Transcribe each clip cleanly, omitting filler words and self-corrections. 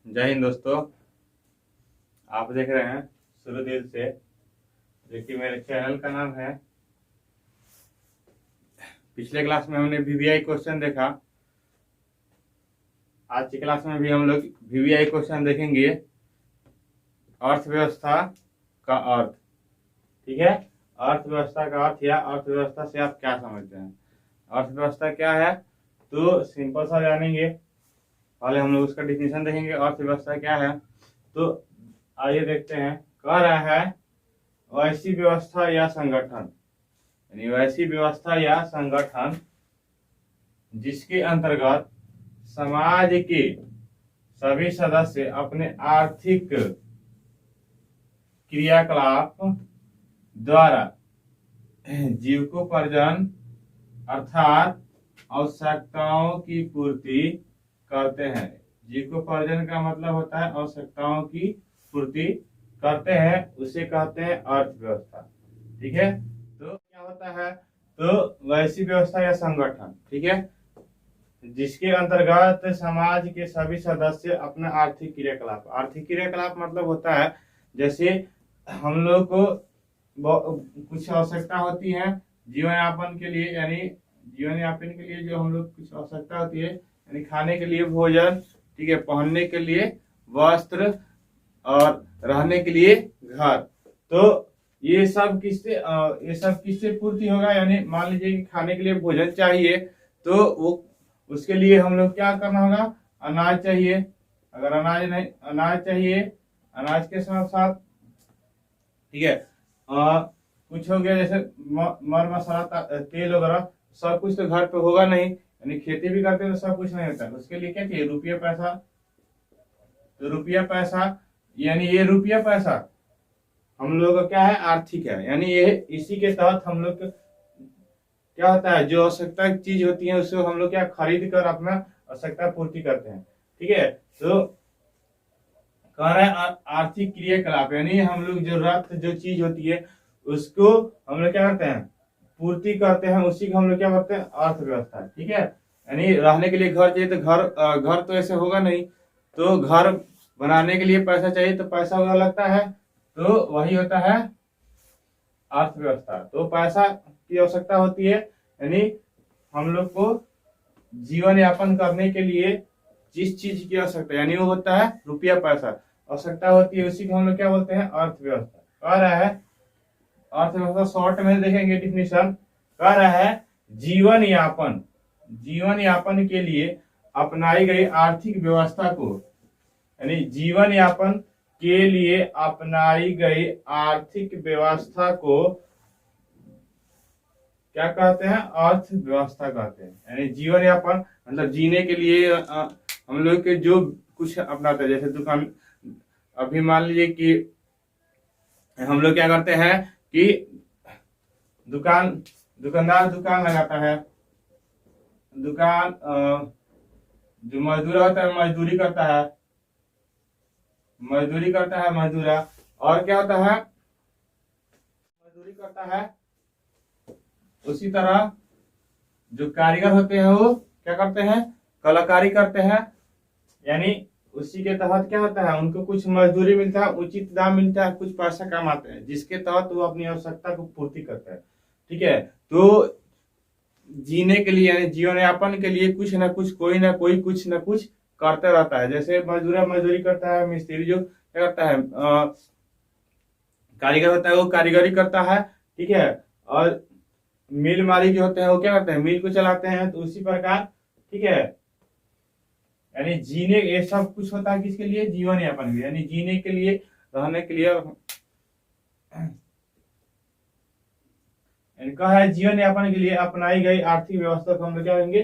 जय हिंद दोस्तों। आप देख रहे हैं शुरू दिल से, जो कि मेरे चैनल का नाम है। पिछले क्लास में हमने वीवीआई क्वेश्चन देखा। आज की क्लास में भी हम लोग वीवीआई क्वेश्चन देखेंगे। अर्थव्यवस्था का अर्थ, ठीक है। अर्थव्यवस्था का अर्थ या अर्थव्यवस्था से आप क्या समझते हैं, अर्थव्यवस्था क्या है, तो सिंपल सा जानेंगे। पहले हम लोग उसका डिफिनेशन देखेंगे, अर्थव्यवस्था क्या है। तो आइए देखते हैं। कह रहा है वैसी व्यवस्था या संगठन, यानी वैसी व्यवस्था या संगठन जिसके अंतर्गत समाज के सभी सदस्य अपने आर्थिक क्रियाकलाप द्वारा जीविकोपार्जन अर्थात आवश्यकताओं की पूर्ति करते हैं। जीविकोपार्जन का मतलब होता है आवश्यकताओं की पूर्ति करते हैं, उसे कहते हैं अर्थव्यवस्था, ठीक है। तो क्या होता है, तो वैसी व्यवस्था या संगठन, ठीक है, जिसके अंतर्गत समाज के सभी सदस्य अपना आर्थिक क्रियाकलाप मतलब होता है जैसे हम लोग को कुछ आवश्यकता होती है जीवन यापन के लिए, यानी जीवन यापन के लिए जो हम लोग कुछ आवश्यकता होती है, यानी खाने के लिए भोजन, ठीक है, पहनने के लिए वस्त्र और रहने के लिए घर। तो ये सब किससे पूर्ति होगा, यानी मान लीजिए कि खाने के लिए भोजन चाहिए, तो वो उसके लिए हम लोग क्या करना होगा, अनाज चाहिए। अगर अनाज चाहिए, अनाज के साथ साथ, ठीक है, कुछ हो गया जैसे मर मसाला तेल वगैरह, सब कुछ तो घर पे होगा नहीं, यानी खेती भी करते हैं तो सब कुछ नहीं होता। उसके लिए क्या चाहिए, रुपया पैसा। तो रुपया पैसा, यानी ये रुपया पैसा हम लोग का क्या है, आर्थिक है, यानी ये इसी के तहत हम लोग क्या होता है, जो आवश्यकता की चीज होती है उसको हम लोग क्या खरीद कर अपना आवश्यकता पूर्ति करते हैं, ठीक है। तो कह रहा है आर्थिक क्रियाकलाप, यानी हम लोग जरूरत जो चीज होती है उसको हम लोग क्या करते हैं, पूर्ति करते हैं, उसी को हम लोग क्या करते हैं, अर्थव्यवस्था, ठीक है। यानी रहने के लिए घर चाहिए, तो घर तो ऐसे होगा नहीं, तो घर बनाने के लिए पैसा चाहिए, तो पैसा वगैरह लगता है, तो वही होता है अर्थव्यवस्था। तो पैसा की आवश्यकता होती है, यानी हम लोग को जीवन यापन करने के लिए जिस चीज की आवश्यकता, यानी वो होता है रुपया पैसा, आवश्यकता होती है, उसी को हम लोग क्या बोलते हैं, अर्थव्यवस्था। कह रहा है अर्थव्यवस्था शॉर्ट में देखेंगे डिफिनेशन। कह रहा है जीवन यापन के लिए अपनाई गई आर्थिक व्यवस्था को, यानी जीवन यापन के लिए अपनाई गई आर्थिक व्यवस्था को क्या कहते हैं, अर्थव्यवस्था कहते हैं। यानी जीवन यापन मतलब जीने के लिए हम लोग के जो कुछ अपनाते हैं, जैसे दुकान, अभी मान लीजिए कि हम लोग क्या करते हैं कि दुकानदार दुकान लगाता है, जो मजदूर होता है मजदूरी करता है मजदूरा, और क्या होता है, मजदूरी करता है। उसी तरह जो कारीगर होते हैं वो क्या करते हैं, कलाकारी करते हैं, यानी उसी के तहत क्या होता है, उनको कुछ मजदूरी मिलता है, उचित दाम मिलता है, कुछ पैसा कमाते हैं, जिसके तहत वो अपनी आवश्यकता को पूर्ति करते हैं, ठीक है। तो जीने के लिए, यानी जीवन यापन के लिए कुछ ना कुछ, कोई ना कोई कुछ ना कुछ करता रहता है। जैसे मजदूरी करता है, मिस्त्री जो क्या करता है, कारीगर होता है वो कारीगरी करता है, ठीक है। और मिल मालिक जो होते हैं वो क्या करते हैं, मिल को चलाते हैं। तो उसी प्रकार, ठीक है, यानी जीने, ये सब कुछ होता है किसके लिए, जीवन यापन के लिए, यानी जीने के लिए, रहने के लिए। कहा है जीवन यापन के लिए अपनाई गई आर्थिक व्यवस्था को हम लोग क्या कहेंगे,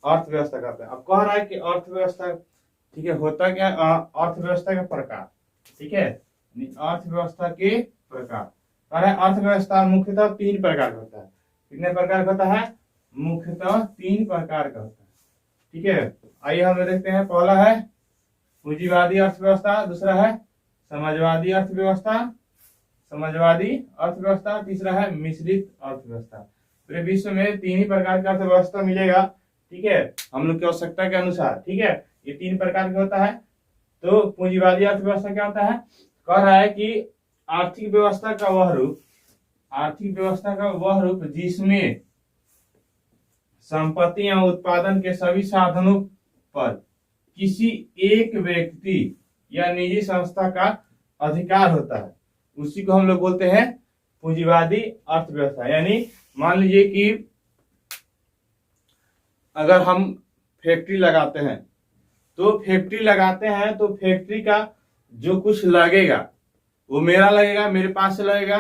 अर्थव्यवस्था कहते हैं। अब कह रहा है कि अर्थव्यवस्था, ठीक है, होता क्या, अर्थव्यवस्था के प्रकार, ठीक है, अर्थव्यवस्था के प्रकार। कह रहा है अर्थव्यवस्था मुख्यतः 3 प्रकार का होता है। कितने प्रकार का होता है, मुख्यतः 3 प्रकार का होता है, ठीक है। आइए हम देखते हैं। पहला है पूंजीवादी अर्थव्यवस्था, दूसरा है समाजवादी अर्थव्यवस्था, तीसरा है मिश्रित अर्थव्यवस्था। पूरे विश्व में 3 ही प्रकार का अर्थव्यवस्था मिलेगा, ठीक है, हम लोग की आवश्यकता के अनुसार, ठीक है। ये 3 प्रकार का होता है। तो पूंजीवादी अर्थव्यवस्था क्या होता है, कह रहा है कि आर्थिक व्यवस्था का वह रूप, आर्थिक व्यवस्था का वह रूप जिसमें संपत्ति या उत्पादन के सभी साधनों पर किसी एक व्यक्ति या निजी संस्था का अधिकार होता है, उसी को हम लोग बोलते हैं पूंजीवादी अर्थव्यवस्था। यानी मान लीजिए कि अगर हम फैक्ट्री लगाते हैं, तो फैक्ट्री का जो कुछ लगेगा वो मेरा लगेगा, मेरे पास से लगेगा।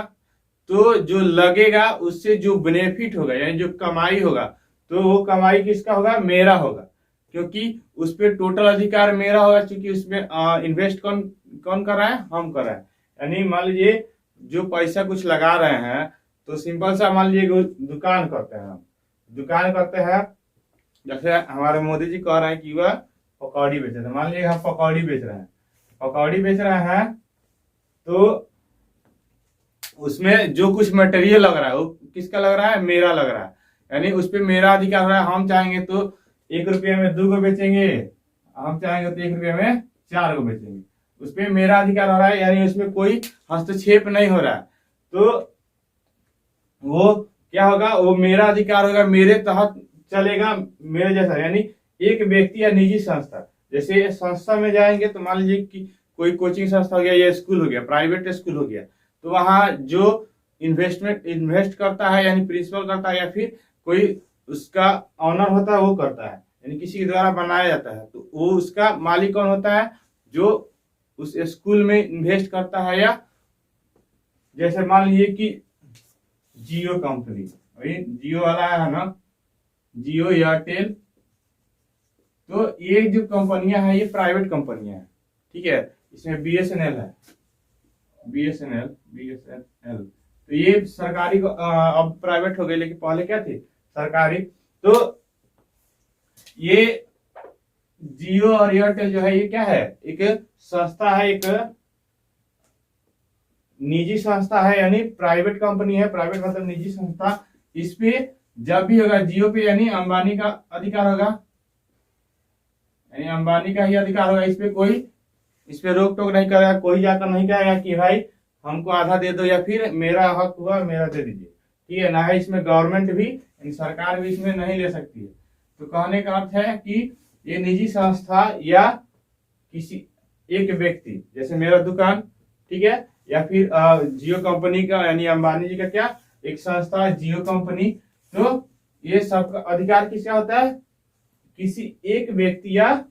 तो जो लगेगा उससे जो बेनिफिट होगा यानी जो कमाई होगा, तो वो कमाई किसका होगा, मेरा होगा, क्योंकि उस पर टोटल अधिकार मेरा होगा, क्योंकि उसमें इन्वेस्ट कौन कौन कर रहा है, हम कर रहे हैं। यानी मान लीजिए जो पैसा कुछ लगा रहे हैं, तो सिंपल सा मान लीजिए दुकान करते हैं, हम दुकान करते हैं, जैसे हमारे मोदी जी कह रहे हैं कि वह पकौड़ी बेच रहे हैं। मान लीजिए हम पकौड़ी बेच रहे हैं, तो उसमें जो कुछ मटेरियल लग रहा है वो किसका लग रहा है, मेरा लग रहा है। यानी उस पर मेरा अधिकार हो रहा है। हम चाहेंगे तो 1 रुपये में 2 को बेचेंगे, हम चाहेंगे तो 1 रुपये में 4 को बेचेंगे, उस पर मेरा अधिकार हो रहा है। यानी उसमें कोई हस्तक्षेप नहीं हो रहा है, तो वो क्या होगा, वो मेरा अधिकार होगा, मेरे तहत चलेगा, मेरे जैसा। यानी एक व्यक्ति या निजी संस्था, जैसे संस्था में जाएंगे तो मान लीजिए कि कोई कोचिंग संस्था हो गया या स्कूल हो गया, प्राइवेट स्कूल हो गया, तो वहां जो इन्वेस्ट करता है यानी प्रिंसिपल करता है, या फिर कोई उसका ऑनर होता है वो करता है, यानी किसी के द्वारा बनाया जाता है, तो वो उसका मालिक कौन होता है, जो उस स्कूल में इन्वेस्ट करता है। या जैसे मान लीजिए कि जियो कंपनी, जियो वाला है ना, जियो एयरटेल, तो ये जो कंपनियां हैं ये प्राइवेट कंपनियां हैं, ठीक है। इसमें बीएसएनएल है, बीएसएनएल, तो ये सरकारी अब प्राइवेट हो गई, लेकिन पहले क्या थी, सरकारी। तो ये जियो और एयरटेल जो है ये क्या है, एक संस्था है, एक निजी संस्था है, यानी प्राइवेट कंपनी है, प्राइवेट मतलब निजी संस्था। इस पे जब भी होगा जियो पे, यानी अंबानी का अधिकार होगा, यानी अंबानी का ही अधिकार होगा। इस पे रोक टोक नहीं करेगा, कोई जाकर नहीं कहेगा कि भाई हमको आधा दे दो, या फिर मेरा हक हुआ मेरा दे दीजिए, ठीक है ना। है इसमें गवर्नमेंट भी, सरकार भी इसमें नहीं ले सकती है। तो कहने का अर्थ है कि ये निजी संस्था या किसी एक व्यक्ति, जैसे मेरा दुकान, ठीक है, या फिर जियो कंपनी का, यानी अंबानी जी का क्या एक संस्था है जियो कंपनी, तो ये सबका अधिकार किसका होता है, किसी एक व्यक्ति या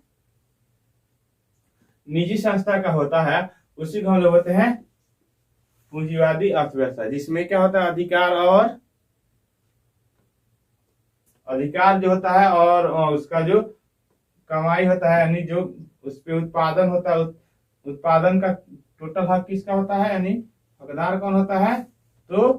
निजी संस्था का होता है, उसी को हम लोग बोलते हैं पूंजीवादी अर्थव्यवस्था, जिसमें क्या होता है, अधिकार जो होता है और उसका जो कमाई होता है, यानी जो उस पे उत्पादन होता है, उत्पादन का टोटल हक किसका होता है, यानी हकदार कौन होता है, तो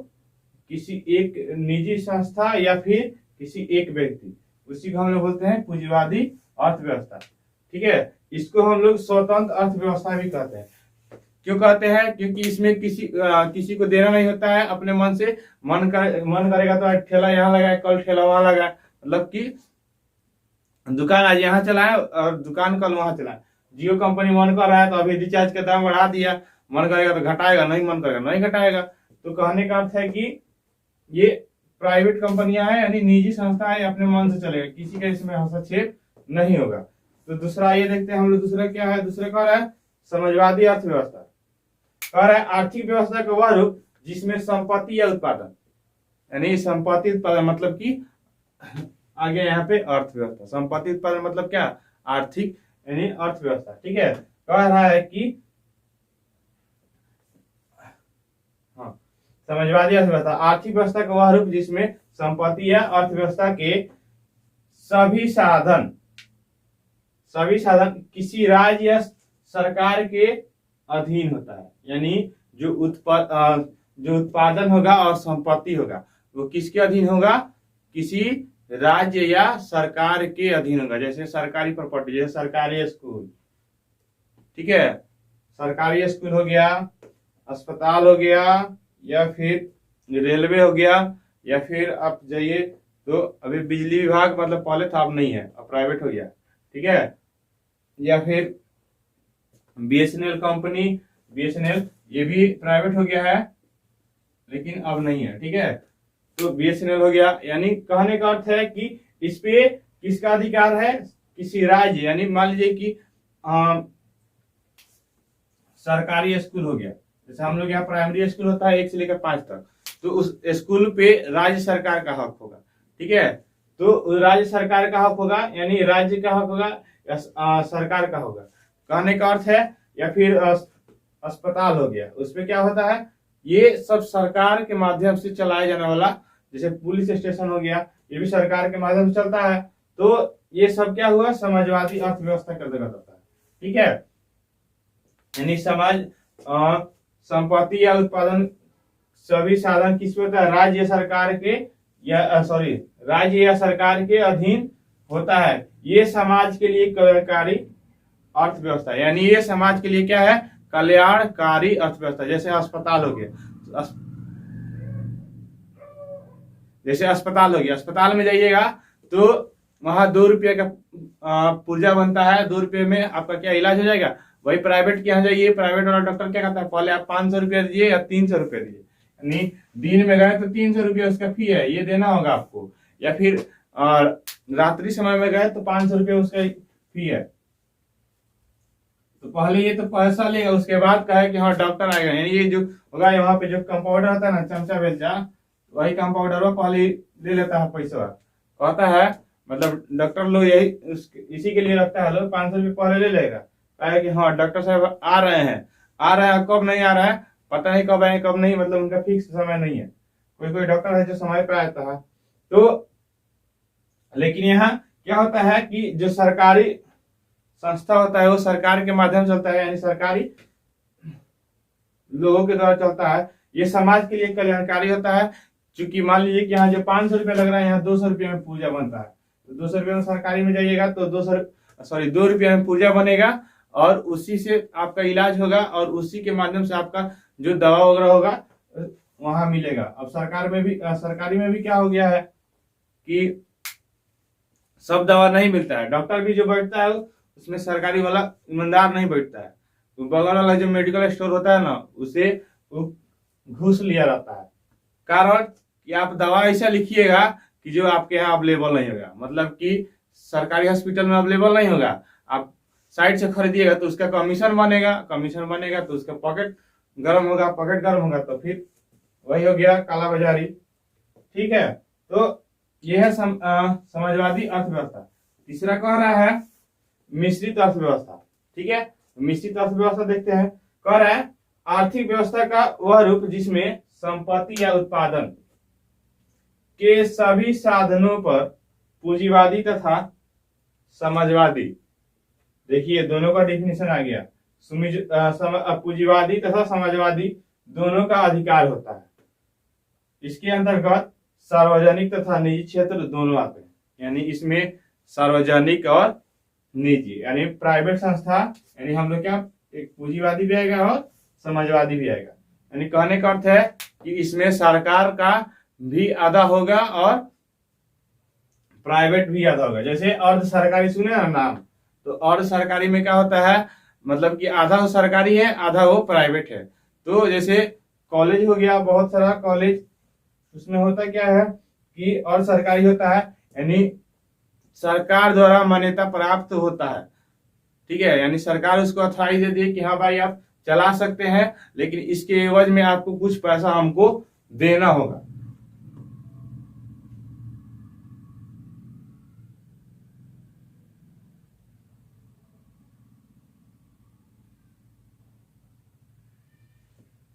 किसी एक निजी संस्था या फिर किसी एक व्यक्ति, उसी को हम लोग बोलते हैं पूंजीवादी अर्थव्यवस्था, ठीक है। इसको हम लोग स्वतंत्र अर्थव्यवस्था भी कहते हैं। क्यों कहते हैं, क्योंकि इसमें किसी को देना नहीं होता है अपने मन से, मन करेगा तो आज ठेला यहाँ लगाए, कल ठेला वहां लगाए, मतलब कि दुकान आज यहाँ चलाए और दुकान कल वहां चलाए। जियो कंपनी मन कर रहा है तो अभी रिचार्ज का दाम बढ़ा दिया, मन करेगा तो घटाएगा, नहीं मन करेगा नहीं घटाएगा। तो कहने का अर्थ है कि ये प्राइवेट कंपनियां हैं, यानी निजी संस्था है, अपने मन से चलेगा, किसी का इसमें हस्तक्षेप नहीं होगा। तो दूसरा ये देखते हैं हम लोग, दूसरा क्या है, दूसरा कह रहा है समाजवादी अर्थव्यवस्था। कह रहा है आर्थिक व्यवस्था का वह रूप जिसमें संपत्ति या उत्पादन, यानी संपत्ति उत्पादन मतलब कि आगे यहाँ पे अर्थव्यवस्था, संपत्ति उत्पादन मतलब क्या, आर्थिक यानी अर्थव्यवस्था, ठीक है। कह रहा है कि हाँ, समाजवादी अर्थव्यवस्था आर्थिक व्यवस्था का वह रूप जिसमें संपत्ति या अर्थव्यवस्था के सभी साधन किसी राज्य या सरकार के अधीन होता है। यानी जो उत्पादन होगा और संपत्ति होगा वो किसके अधीन होगा, किसी राज्य या सरकार के अधीन होगा। जैसे सरकारी प्रॉपर्टी, जैसे सरकारी स्कूल, ठीक है, सरकारी स्कूल हो गया, अस्पताल हो गया, या फिर रेलवे हो गया, या फिर आप जाइए तो अभी बिजली विभाग, मतलब पहले था अब नहीं है, अब प्राइवेट हो गया, ठीक है, या फिर बीएसएनएल कंपनी, बीएसएनएल ये भी प्राइवेट हो गया है लेकिन अब नहीं है, ठीक है। तो बीएसएनएल हो गया, यानी कहने का अर्थ है कि इस पे किसका अधिकार है, किसी राज्य, यानी मान लीजिए कि सरकारी स्कूल हो गया, जैसे हम लोग यहाँ प्राइमरी स्कूल होता है 1 से लेकर 5 तक, तो उस स्कूल पे राज्य सरकार का हक होगा, ठीक है। तो राज्य सरकार का हक होगा, यानी राज्य का हक होगा या सरकार का होगा, कहने का अर्थ है। या फिर अस्पताल हो गया, उसमें क्या होता है, ये सब सरकार के माध्यम से चलाया जाने वाला, जैसे पुलिस स्टेशन हो गया, ये भी सरकार के माध्यम से चलता है। तो ये सब क्या हुआ, समाजवादी अर्थव्यवस्था के अंतर्गत आता है, ठीक है। यानी समाज संपत्ति या उत्पादन सभी साधन किस पे होता है, राज्य सरकार के या राज्य या सरकार के अधीन होता है। ये समाज के लिए कल्याणकारी अर्थव्यवस्था, यानी ये समाज के लिए क्या है, कल्याणकारी अर्थव्यवस्था। जैसे अस्पताल हो गया, जैसे अस्पताल हो गया, अस्पताल में जाइएगा तो वहां 2 रुपये का पुर्जा बनता है, 2 रुपये में आपका क्या इलाज हो जाएगा। वही प्राइवेट के यहाँ जाइए, प्राइवेट वाला डॉक्टर क्या कहता है, पहले आप 500 रुपया दीजिए या 300 रुपया दीजिए, यानी दिन में गए तो 300 रुपया उसका फी है, ये देना होगा आपको। या फिर रात्रि समय में गए तो 500 रुपया उसका फी है। तो पहले ये तो पैसा लेगा, उसके बाद कहे कि हाँ डॉक्टर आएगा, यानी ये जो होगा यहाँ पे जो कंपाउंडर होता है ना, चमचा बेलचा, वही कंपाउंडर पहले ले लेता है पैसा, कहता है मतलब डॉक्टर लोग यही इसी के लिए रखता है, लोग 500 रुपये पहले ले लेगा, कहे कि हाँ डॉक्टर साहब आ रहे हैं, कब नहीं आ रहा है पता नहीं, कब आए कब नहीं, मतलब उनका फिक्स समय नहीं है। कोई कोई डॉक्टर है जो समय पे आता है। तो लेकिन यहाँ क्या होता है कि जो सरकारी संस्था होता है वो सरकार के माध्यम से चलता है, यानी सरकारी लोगों के द्वारा चलता है। ये समाज के लिए कल्याणकारी होता है, क्योंकि मान लीजिए कि यहाँ जो 500 रुपया लग रहा है, यहाँ 200 रुपये में पूजा बनता है, तो 200 रुपये में सरकारी में जाइएगा तो 2 रुपये में पूजा बनेगा और उसी से आपका इलाज होगा और उसी के माध्यम से आपका जो दवा वगैरह होगा वहां मिलेगा। अब सरकारी में भी क्या हो गया है कि सब दवा नहीं मिलता है, डॉक्टर भी जो बैठता है उसमें सरकारी वाला ईमानदार नहीं बैठता है, तो बगल वाला जो मेडिकल स्टोर होता है ना, उसे घूस लिया रहता है। कारण कि आप दवा ऐसा लिखिएगा कि जो आपके यहाँ अवेलेबल नहीं होगा, मतलब कि सरकारी हॉस्पिटल में अवेलेबल नहीं होगा, आप साइड से खरीदिएगा तो उसका कमीशन बनेगा तो उसका पॉकेट गर्म होगा, तो फिर वही हो गया काला बाजारी, ठीक है। तो यह है समाजवादी अर्थव्यवस्था। तीसरा कह रहा है मिश्रित अर्थव्यवस्था, ठीक है। मिश्रित अर्थव्यवस्था देखते हैं, कह रहा है आर्थिक व्यवस्था का वह रूप जिसमें संपत्ति या उत्पादन के सभी साधनों पर पूंजीवादी तथा समाजवादी, देखिए दोनों का डेफिनेशन आ गया, पूंजीवादी तथा समाजवादी दोनों का अधिकार होता है। इसके अंतर्गत सार्वजनिक तथा निजी क्षेत्र दोनों आते हैं, यानी इसमें सार्वजनिक और निजी, यानी प्राइवेट संस्था, यानी हम लोग क्या एक पूंजीवादी भी आएगा और समाजवादी भी आएगा। यानी कहने का अर्थ है कि इसमें सरकार का भी आधा होगा और प्राइवेट भी आधा होगा। जैसे अर्ध सरकारी सुने ना नाम, तो अर्ध सरकारी में क्या होता है, मतलब कि आधा वो सरकारी है आधा वो प्राइवेट है। तो जैसे कॉलेज हो गया, बहुत सारा कॉलेज, उसमें होता क्या है कि अर्ध सरकारी होता है, यानी सरकार द्वारा मान्यता प्राप्त होता है, ठीक है। यानी सरकार उसको अथॉराइज देती है कि हाँ भाई आप चला सकते हैं, लेकिन इसके एवज में आपको कुछ पैसा हमको देना होगा।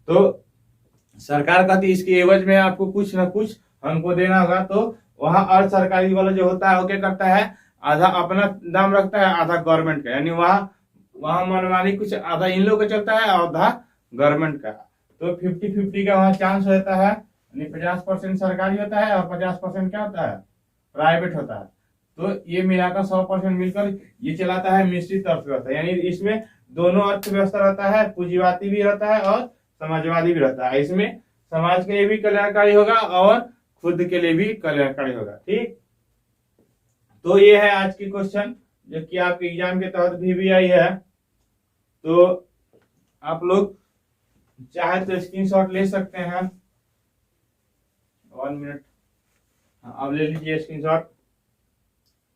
तो सरकार कहती है इसके एवज में आपको कुछ ना कुछ हमको देना होगा। तो वहां अर्ध सरकारी वाला जो होता है वो क्या करता है, आधा अपना दाम रखता है आधा गवर्नमेंट का, यानी वहां मनमानी कुछ आधा इन लोग का चलता है आधा गवर्नमेंट का। तो 50-50 का वहां चांस रहता है, यानी 50% सरकारी होता है और 50% क्या होता है, प्राइवेट होता है। तो ये मिलाकर 100% मिलकर ये चलाता है मिश्रित अर्थव्यवस्था, यानी इसमें दोनों अर्थव्यवस्था रहता है, पूंजीवादी भी रहता है और समाजवादी भी रहता है। इसमें समाज के लिए भी कल्याणकारी होगा और खुद के लिए भी कल्याणकारी होगा, ठीक। तो ये है आज की क्वेश्चन जो कि आपके एग्जाम के तहत भी आई है। तो आप लोग चाहे तो स्क्रीनशॉट ले सकते हैं। 1 मिनट, अब ले लीजिए स्क्रीनशॉट।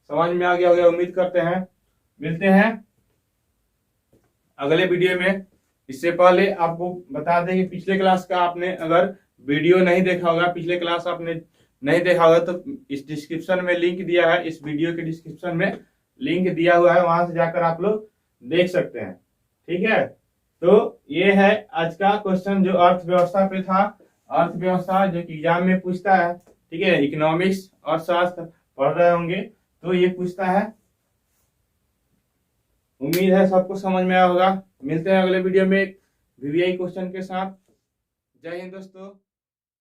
समझ में आ गया होगा उम्मीद करते हैं। मिलते हैं अगले वीडियो में। इससे पहले आपको बता दें कि पिछले क्लास का आपने अगर वीडियो नहीं देखा होगा, पिछले क्लास आपने नहीं देखा होगा, तो इस डिस्क्रिप्शन में लिंक दिया है, इस वीडियो के डिस्क्रिप्शन में लिंक दिया हुआ है, वहां से जाकर आप लोग देख सकते हैं। ठीक है, तो ये है आज का क्वेश्चन जो अर्थव्यवस्था पे था। अर्थव्यवस्था जो कि एग्जाम में पूछता है, ठीक है, इकोनॉमिक्स अर्थशास्त्र पढ़ रहे होंगे तो ये पूछता है। उम्मीद है सबको समझ में आया होगा। मिलते हैं अगले वीडियो में वीवीआई क्वेश्चन के साथ। जय हिंद दोस्तों।